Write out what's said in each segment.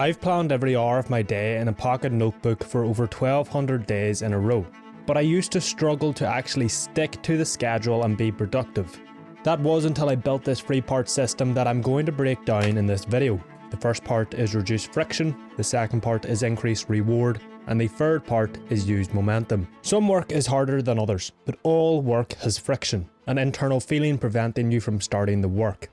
I've planned every hour of my day in a pocket notebook for over 1200 days in a row, but I used to struggle to actually stick to the schedule and be productive. That was until I built this 3-part system that I'm going to break down in this video. The first part is reduce friction, the second part is increase reward, and the third part is use momentum. Some work is harder than others, but all work has friction, an internal feeling preventing you from starting the work.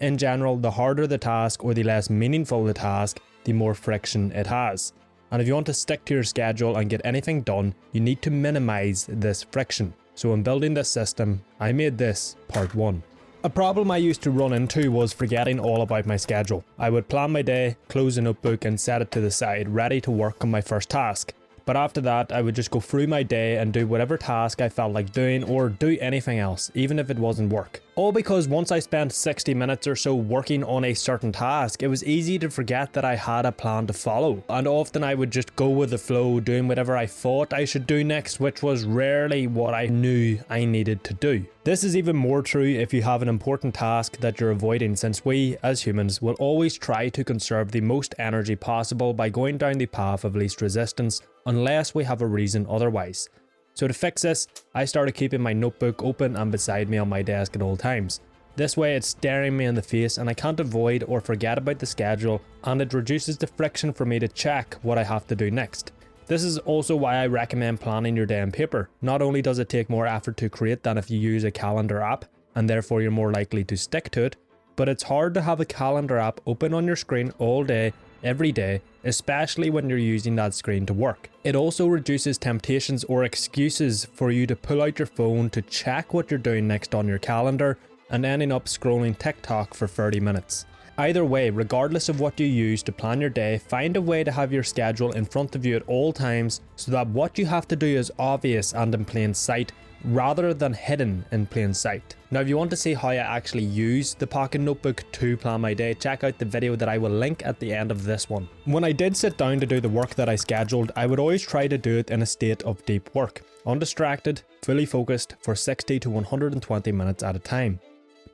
In general, the harder the task or the less meaningful the task, the more friction it has. And if you want to stick to your schedule and get anything done, you need to minimize this friction. So in building this system, I made this part 1. A problem I used to run into was forgetting all about my schedule. I would plan my day, close a notebook and set it to the side, ready to work on my first task. But after that, I would just go through my day and do whatever task I felt like doing or do anything else, even if it wasn't work. All because once I spent 60 minutes or so working on a certain task, it was easy to forget that I had a plan to follow. And often I would just go with the flow, doing whatever I thought I should do next, which was rarely what I knew I needed to do. This is even more true if you have an important task that you're avoiding, since we, as humans, will always try to conserve the most energy possible by going down the path of least resistance, unless we have a reason otherwise. So to fix this, I started keeping my notebook open and beside me on my desk at all times. This way it's staring me in the face and I can't avoid or forget about the schedule, and it reduces the friction for me to check what I have to do next. This is also why I recommend planning your day on paper. Not only does it take more effort to create than if you use a calendar app, and therefore you're more likely to stick to it, but it's hard to have a calendar app open on your screen all day, every day, especially when you're using that screen to work. It also reduces temptations or excuses for you to pull out your phone to check what you're doing next on your calendar and ending up scrolling TikTok for 30 minutes. Either way, regardless of what you use to plan your day, find a way to have your schedule in front of you at all times so that what you have to do is obvious and in plain sight, rather than hidden in plain sight. Now if you want to see how I actually use the pocket notebook to plan my day, check out the video that I will link at the end of this one. When I did sit down to do the work that I scheduled, I would always try to do it in a state of deep work, undistracted, fully focused for 60 to 120 minutes at a time.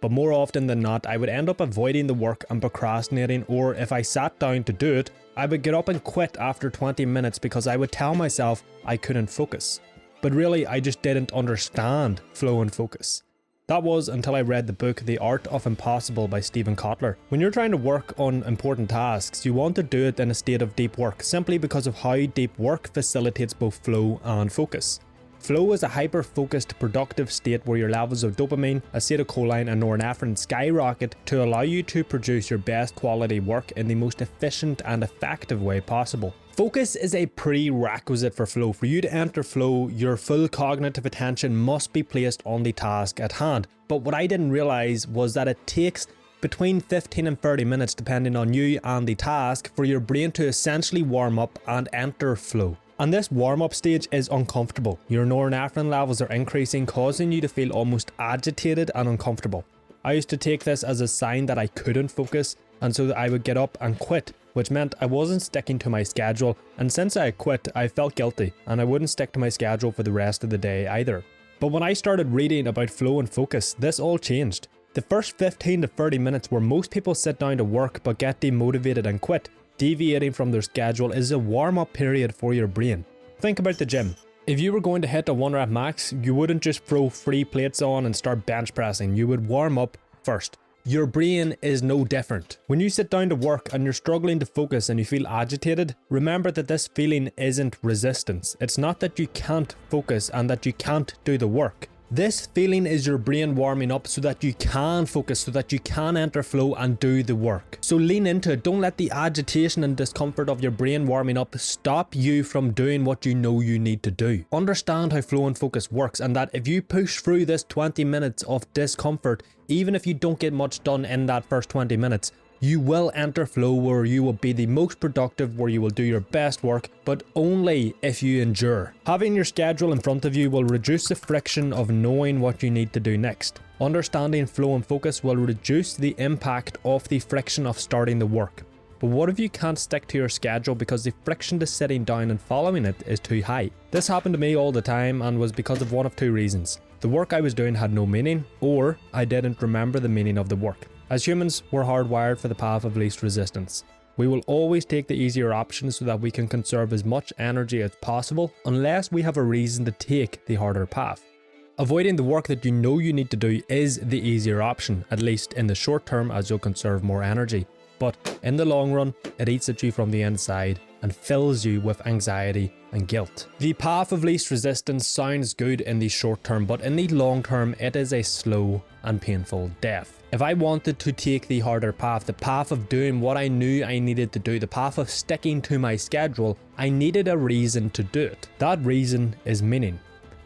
But more often than not, I would end up avoiding the work and procrastinating, or if I sat down to do it, I would get up and quit after 20 minutes because I would tell myself I couldn't focus. But really, I just didn't understand flow and focus. That was until I read the book The Art of Impossible by Steven Kotler. When you're trying to work on important tasks, you want to do it in a state of deep work simply because of how deep work facilitates both flow and focus. Flow is a hyper-focused, productive state where your levels of dopamine, acetylcholine and norepinephrine skyrocket to allow you to produce your best quality work in the most efficient and effective way possible. Focus is a prerequisite for flow. For you to enter flow, your full cognitive attention must be placed on the task at hand. But what I didn't realize was that it takes between 15 and 30 minutes, depending on you and the task, for your brain to essentially warm up and enter flow. And this warm-up stage is uncomfortable. Your norepinephrine levels are increasing, causing you to feel almost agitated and uncomfortable. I used to take this as a sign that I couldn't focus, and so that I would get up and quit, which meant I wasn't sticking to my schedule, and since I quit, I felt guilty, and I wouldn't stick to my schedule for the rest of the day either. But when I started reading about flow and focus, this all changed. The first 15 to 30 minutes where most people sit down to work but get demotivated and quit, deviating from their schedule, is a warm-up period for your brain. Think about the gym. If you were going to hit a 1 rep max, you wouldn't just throw 3 plates on and start bench pressing. You would warm up first. Your brain is no different. When you sit down to work and you're struggling to focus and you feel agitated, remember that this feeling isn't resistance. It's not that you can't focus and that you can't do the work. This feeling is your brain warming up so that you can focus, so that you can enter flow and do the work. So lean into it. Don't let the agitation and discomfort of your brain warming up stop you from doing what you know you need to do. Understand how flow and focus works, and that if you push through this 20 minutes of discomfort, even if you don't get much done in that first 20 minutes, you will enter flow where you will be the most productive, where you will do your best work, but only if you endure. Having your schedule in front of you will reduce the friction of knowing what you need to do next. Understanding flow and focus will reduce the impact of the friction of starting the work. But what if you can't stick to your schedule because the friction to sitting down and following it is too high? This happened to me all the time and was because of one of 2 reasons. The work I was doing had no meaning, or I didn't remember the meaning of the work. As humans, we're hardwired for the path of least resistance. We will always take the easier option so that we can conserve as much energy as possible unless we have a reason to take the harder path. Avoiding the work that you know you need to do is the easier option, at least in the short term, as you'll conserve more energy. But in the long run, it eats at you from the inside and fills you with anxiety and guilt. The path of least resistance sounds good in the short term, but in the long term, it is a slow and painful death. If I wanted to take the harder path, the path of doing what I knew I needed to do, the path of sticking to my schedule, I needed a reason to do it. That reason is meaning.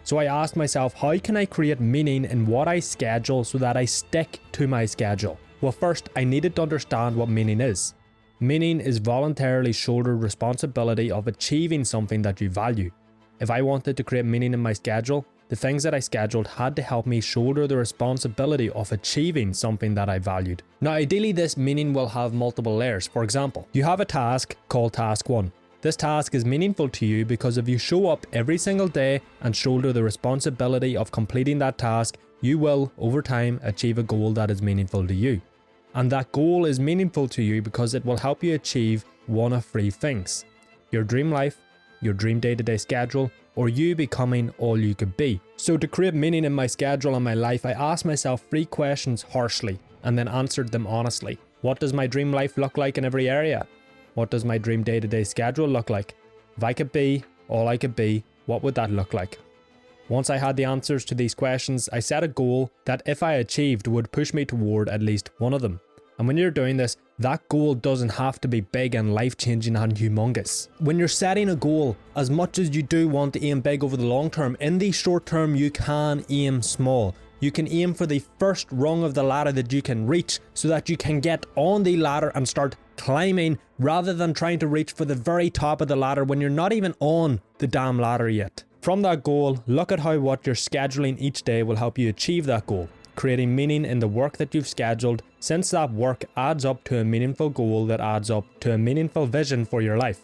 So I asked myself, how can I create meaning in what I schedule so that I stick to my schedule? Well, first, I needed to understand what meaning is. Meaning is voluntarily shouldered responsibility of achieving something that you value. If I wanted to create meaning in my schedule, the things that I scheduled had to help me shoulder the responsibility of achieving something that I valued. Now, ideally, this meaning will have multiple layers. For example, you have a task called Task 1. This task is meaningful to you because if you show up every single day and shoulder the responsibility of completing that task, you will, over time, achieve a goal that is meaningful to you. And that goal is meaningful to you because it will help you achieve one of three things: your dream life, your dream day-to-day schedule, or you becoming all you could be. So to create meaning in my schedule and my life, I asked myself 3 questions harshly and then answered them honestly. What does my dream life look like in every area? What does my dream day-to-day schedule look like? If I could be all I could be, what would that look like? Once I had the answers to these questions, I set a goal that if I achieved would push me toward at least one of them. And when you're doing this, that goal doesn't have to be big and life-changing and humongous. When you're setting a goal, as much as you do want to aim big over the long term, in the short term you can aim small. You can aim for the first rung of the ladder that you can reach so that you can get on the ladder and start climbing rather than trying to reach for the very top of the ladder when you're not even on the damn ladder yet. From that goal, look at how what you're scheduling each day will help you achieve that goal, creating meaning in the work that you've scheduled, since that work adds up to a meaningful goal that adds up to a meaningful vision for your life.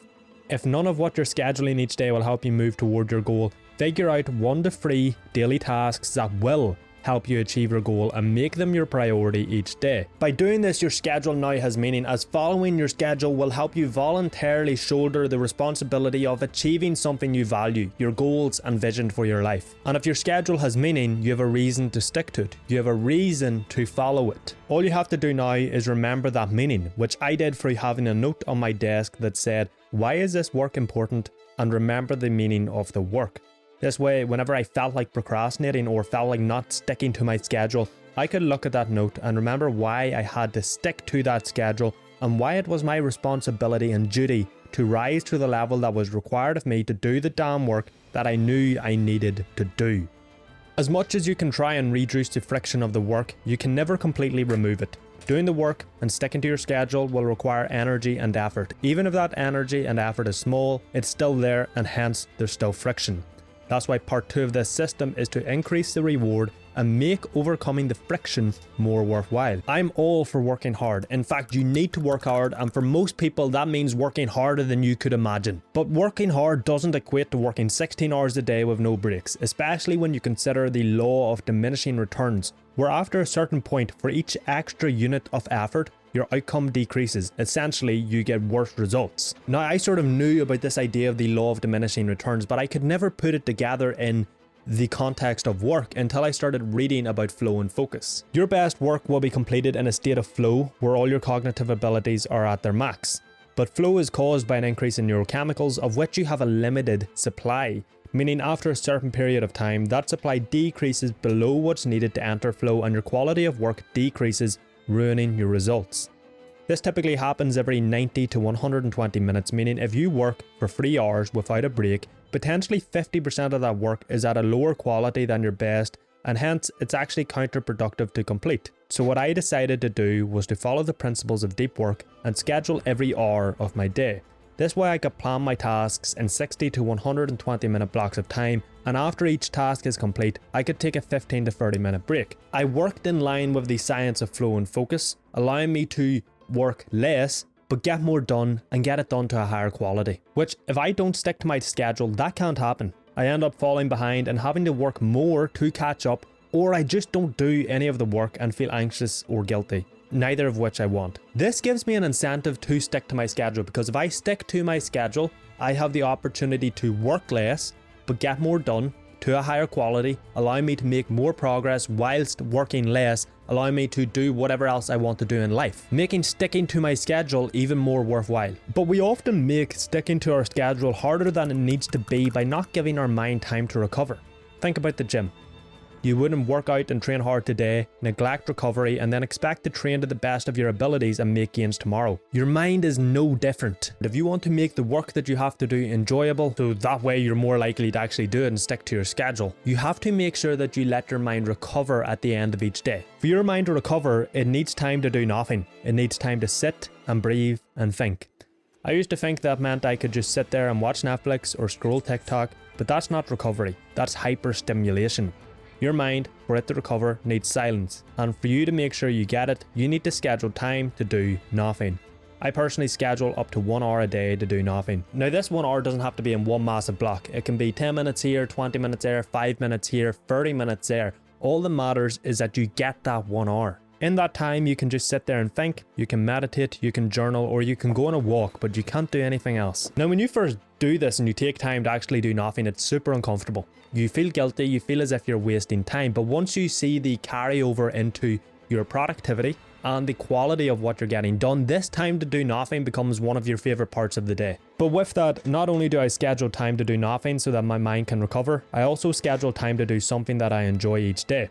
If none of what you're scheduling each day will help you move toward your goal, figure out 1 to 3 daily tasks that will help you achieve your goal and make them your priority each day. By doing this, your schedule now has meaning, as following your schedule will help you voluntarily shoulder the responsibility of achieving something you value, your goals and vision for your life. And if your schedule has meaning, you have a reason to stick to it. You have a reason to follow it. All you have to do now is remember that meaning, which I did through having a note on my desk that said, "Why is this work important?" and remember the meaning of the work. This way, whenever I felt like procrastinating or felt like not sticking to my schedule, I could look at that note and remember why I had to stick to that schedule and why it was my responsibility and duty to rise to the level that was required of me to do the damn work that I knew I needed to do. As much as you can try and reduce the friction of the work, you can never completely remove it. Doing the work and sticking to your schedule will require energy and effort. Even if that energy and effort is small, it's still there and hence there's still friction. That's why part 2 of this system is to increase the reward and make overcoming the friction more worthwhile. I'm all for working hard. In fact, you need to work hard, and for most people that means working harder than you could imagine. But working hard doesn't equate to working 16 hours a day with no breaks, especially when you consider the law of diminishing returns, where after a certain point, for each extra unit of effort, your outcome decreases. Essentially, you get worse results. Now, I sort of knew about this idea of the law of diminishing returns, but I could never put it together in the context of work until I started reading about flow and focus. Your best work will be completed in a state of flow where all your cognitive abilities are at their max. But flow is caused by an increase in neurochemicals of which you have a limited supply, meaning after a certain period of time, that supply decreases below what's needed to enter flow and your quality of work decreases, ruining your results. This typically happens every 90 to 120 minutes, meaning if you work for 3 hours without a break, potentially 50% of that work is at a lower quality than your best, and hence it's actually counterproductive to complete. So what I decided to do was to follow the principles of deep work and schedule every hour of my day. This way I could plan my tasks in 60 to 120 minute blocks of time, and after each task is complete, I could take a 15 to 30 minute break. I worked in line with the science of flow and focus, allowing me to work less, but get more done and get it done to a higher quality. Which, if I don't stick to my schedule, that can't happen. I end up falling behind and having to work more to catch up, or I just don't do any of the work and feel anxious or guilty. neither of which I want. This gives me an incentive to stick to my schedule, because if I stick to my schedule, I have the opportunity to work less, but get more done to a higher quality, allowing me to make more progress whilst working less, allowing me to do whatever else I want to do in life, making sticking to my schedule even more worthwhile. But we often make sticking to our schedule harder than it needs to be by not giving our mind time to recover. Think about the gym. You wouldn't work out and train hard today, neglect recovery, and then expect to train to the best of your abilities and make gains tomorrow. Your mind is no different. If you want to make the work that you have to do enjoyable, so that way you're more likely to actually do it and stick to your schedule, you have to make sure that you let your mind recover at the end of each day. For your mind to recover, it needs time to do nothing. It needs time to sit and breathe and think. I used to think that meant I could just sit there and watch Netflix or scroll TikTok, but that's not recovery. That's hyperstimulation. Your mind, for it to recover, needs silence, and for you to make sure you get it, you need to schedule time to do nothing. I personally schedule up to 1 hour a day to do nothing. Now this 1 hour doesn't have to be in one massive block. It can be 10 minutes here, 20 minutes there, 5 minutes here, 30 minutes there. All that matters is that you get that 1 hour. In that time, you can just sit there and think, you can meditate, you can journal, or you can go on a walk, but you can't do anything else. Now, when you first do this and you take time to actually do nothing, it's super uncomfortable. You feel guilty, you feel as if you're wasting time, but once you see the carryover into your productivity and the quality of what you're getting done, this time to do nothing becomes one of your favorite parts of the day. But with that, not only do I schedule time to do nothing so that my mind can recover, I also schedule time to do something that I enjoy each day.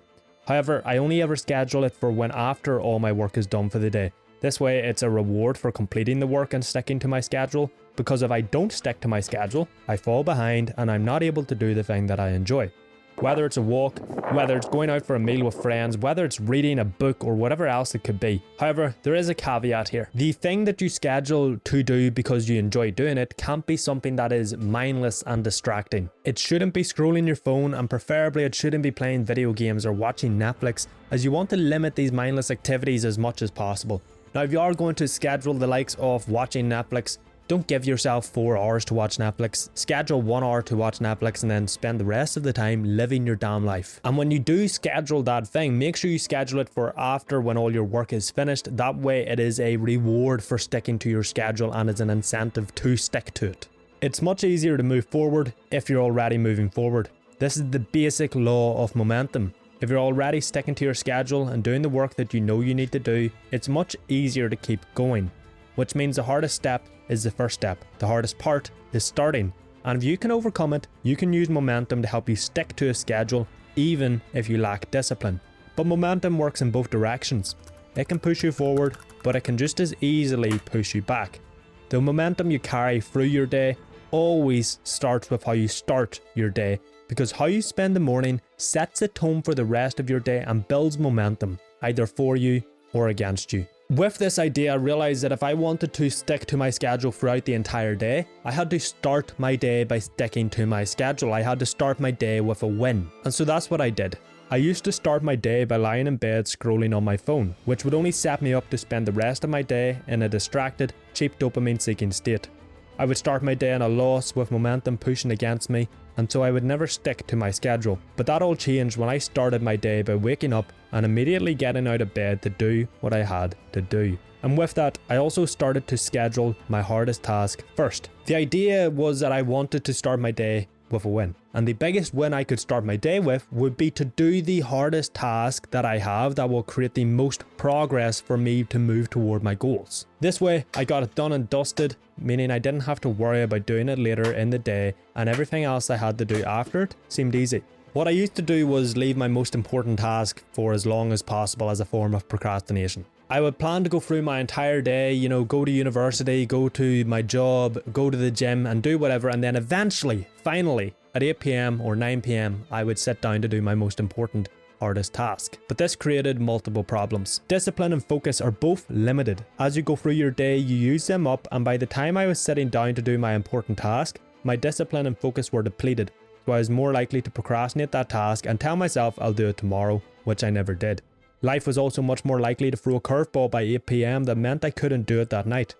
However, I only ever schedule it for when after all my work is done for the day. This way it's a reward for completing the work and sticking to my schedule, because if I don't stick to my schedule, I fall behind and I'm not able to do the thing that I enjoy. Whether it's a walk, whether it's going out for a meal with friends, whether it's reading a book or whatever else it could be. However, there is a caveat here. The thing that you schedule to do because you enjoy doing it can't be something that is mindless and distracting. It shouldn't be scrolling your phone, and preferably it shouldn't be playing video games or watching Netflix, as you want to limit these mindless activities as much as possible. Now, if you are going to schedule the likes of watching Netflix, don't give yourself 4 hours to watch Netflix. Schedule 1 hour to watch Netflix and then spend the rest of the time living your damn life. And when you do schedule that thing, make sure you schedule it for after when all your work is finished. That way it is a reward for sticking to your schedule and is an incentive to stick to it. It's much easier to move forward if you're already moving forward. This is the basic law of momentum. If you're already sticking to your schedule and doing the work that you know you need to do, it's much easier to keep going. Which means the hardest step is the first step. The hardest part is starting. And if you can overcome it, you can use momentum to help you stick to a schedule, even if you lack discipline. But momentum works in both directions. It can push you forward, but it can just as easily push you back. The momentum you carry through your day always starts with how you start your day, because how you spend the morning sets the tone for the rest of your day and builds momentum, either for you or against you. With this idea, I realized that if I wanted to stick to my schedule throughout the entire day, I had to start my day by sticking to my schedule. I had to start my day with a win. And so that's what I did. I used to start my day by lying in bed scrolling on my phone, which would only set me up to spend the rest of my day in a distracted, cheap dopamine seeking state. I would start my day in a loss with momentum pushing against me, and so I would never stick to my schedule. But that all changed when I started my day by waking up and immediately getting out of bed to do what I had to do. And with that, I also started to schedule my hardest task first. The idea was that I wanted to start my day with a win. And the biggest win I could start my day with would be to do the hardest task that I have that will create the most progress for me to move toward my goals. This way, I got it done and dusted, meaning I didn't have to worry about doing it later in the day, and everything else I had to do after it seemed easy. What I used to do was leave my most important task for as long as possible as a form of procrastination. I would plan to go through my entire day, go to university, go to my job, go to the gym and do whatever, and then eventually, finally, at 8 PM or 9 PM, I would sit down to do my most important, hardest task. But this created multiple problems. Discipline and focus are both limited. As you go through your day, you use them up, and by the time I was sitting down to do my important task, my discipline and focus were depleted. So I was more likely to procrastinate that task and tell myself I'll do it tomorrow, which I never did. Life was also much more likely to throw a curveball by 8 PM that meant I couldn't do it that night.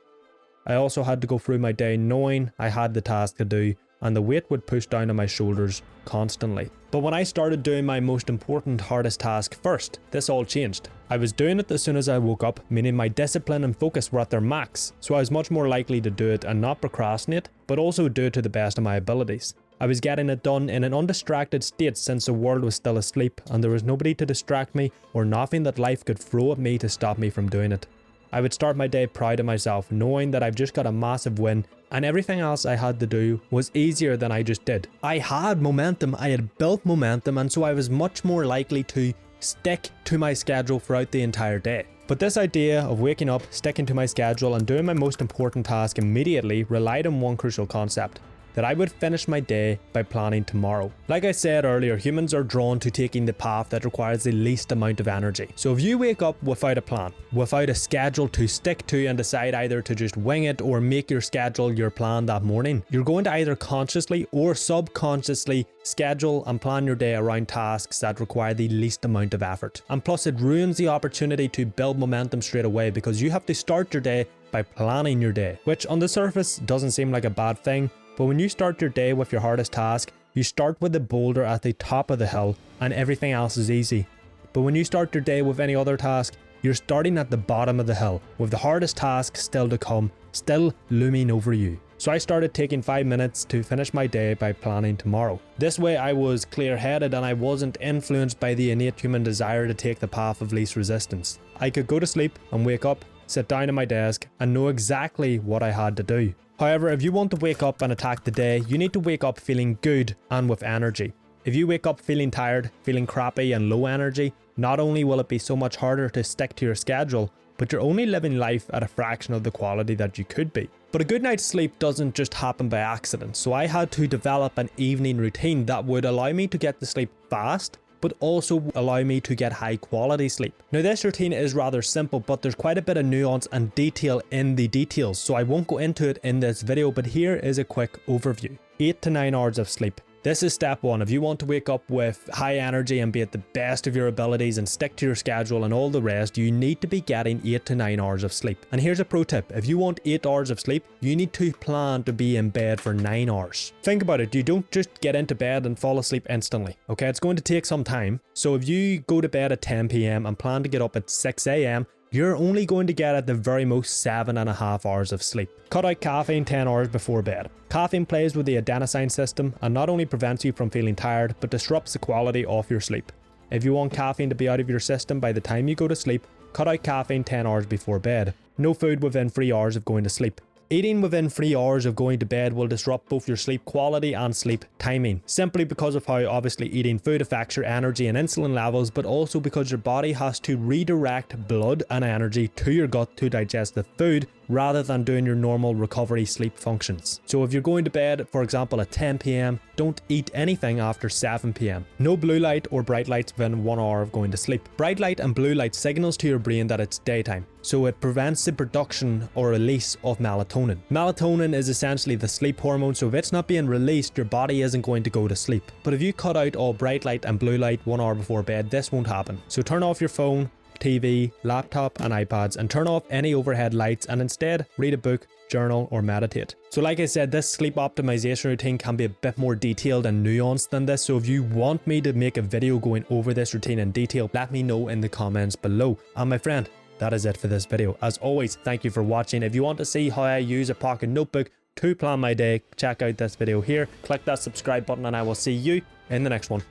I also had to go through my day knowing I had the task to do, and the weight would push down on my shoulders constantly. But when I started doing my most important, hardest task first, this all changed. I was doing it as soon as I woke up, meaning my discipline and focus were at their max, so I was much more likely to do it and not procrastinate, but also do it to the best of my abilities. I was getting it done in an undistracted state since the world was still asleep and there was nobody to distract me or nothing that life could throw at me to stop me from doing it. I would start my day proud of myself, knowing that I've just got a massive win and everything else I had to do was easier than I just did. I had momentum, I had built momentum, and so I was much more likely to stick to my schedule throughout the entire day. But this idea of waking up, sticking to my schedule and doing my most important task immediately relied on one crucial concept: that I would finish my day by planning tomorrow. Like I said earlier, humans are drawn to taking the path that requires the least amount of energy. So if you wake up without a plan, without a schedule to stick to and decide either to just wing it or make your schedule your plan that morning, you're going to either consciously or subconsciously schedule and plan your day around tasks that require the least amount of effort. And plus it ruins the opportunity to build momentum straight away because you have to start your day by planning your day, which on the surface doesn't seem like a bad thing. But when you start your day with your hardest task, you start with the boulder at the top of the hill and everything else is easy. But when you start your day with any other task, you're starting at the bottom of the hill, with the hardest task still to come, still looming over you. So I started taking 5 minutes to finish my day by planning tomorrow. This way I was clear-headed and I wasn't influenced by the innate human desire to take the path of least resistance. I could go to sleep and wake up, sit down at my desk and know exactly what I had to do. However, if you want to wake up and attack the day, you need to wake up feeling good and with energy. If you wake up feeling tired, feeling crappy and low energy, not only will it be so much harder to stick to your schedule, but you're only living life at a fraction of the quality that you could be. But a good night's sleep doesn't just happen by accident, so I had to develop an evening routine that would allow me to get to sleep fast, but also allow me to get high quality sleep. Now this routine is rather simple, but there's quite a bit of nuance and detail in the details, so I won't go into it in this video, but here is a quick overview. 8 to 9 hours of sleep. This is step one. If you want to wake up with high energy and be at the best of your abilities and stick to your schedule and all the rest, you need to be getting 8 to 9 hours of sleep. And here's a pro tip. If you want 8 hours of sleep, you need to plan to be in bed for 9 hours. Think about it. You don't just get into bed and fall asleep instantly. Okay, it's going to take some time. So if you go to bed at 10 PM and plan to get up at 6 AM, you're only going to get at the very most 7.5 hours of sleep. Cut out caffeine 10 hours before bed. Caffeine plays with the adenosine system and not only prevents you from feeling tired, but disrupts the quality of your sleep. If you want caffeine to be out of your system by the time you go to sleep, cut out caffeine 10 hours before bed. No food within 3 hours of going to sleep. Eating within 3 hours of going to bed will disrupt both your sleep quality and sleep timing, simply because of how obviously eating food affects your energy and insulin levels, but also because your body has to redirect blood and energy to your gut to digest the food rather than doing your normal recovery sleep functions. So if you're going to bed, for example, at 10 PM, don't eat anything after 7 PM. No blue light or bright lights within 1 hour of going to sleep. Bright light and blue light signals to your brain that it's daytime, so it prevents the production or release of melatonin. Melatonin is essentially the sleep hormone, so if it's not being released, your body isn't going to go to sleep. But if you cut out all bright light and blue light 1 hour before bed, this won't happen. So turn off your phone, TV, laptop and iPads and turn off any overhead lights and instead read a book, journal or meditate. So like I said, this sleep optimization routine can be a bit more detailed and nuanced than this, so if you want me to make a video going over this routine in detail, let me know in the comments below. And my friend, that is it for this video. As always, thank you for watching. If you want to see how I use a pocket notebook to plan my day, check out this video here, click that subscribe button and I will see you in the next one.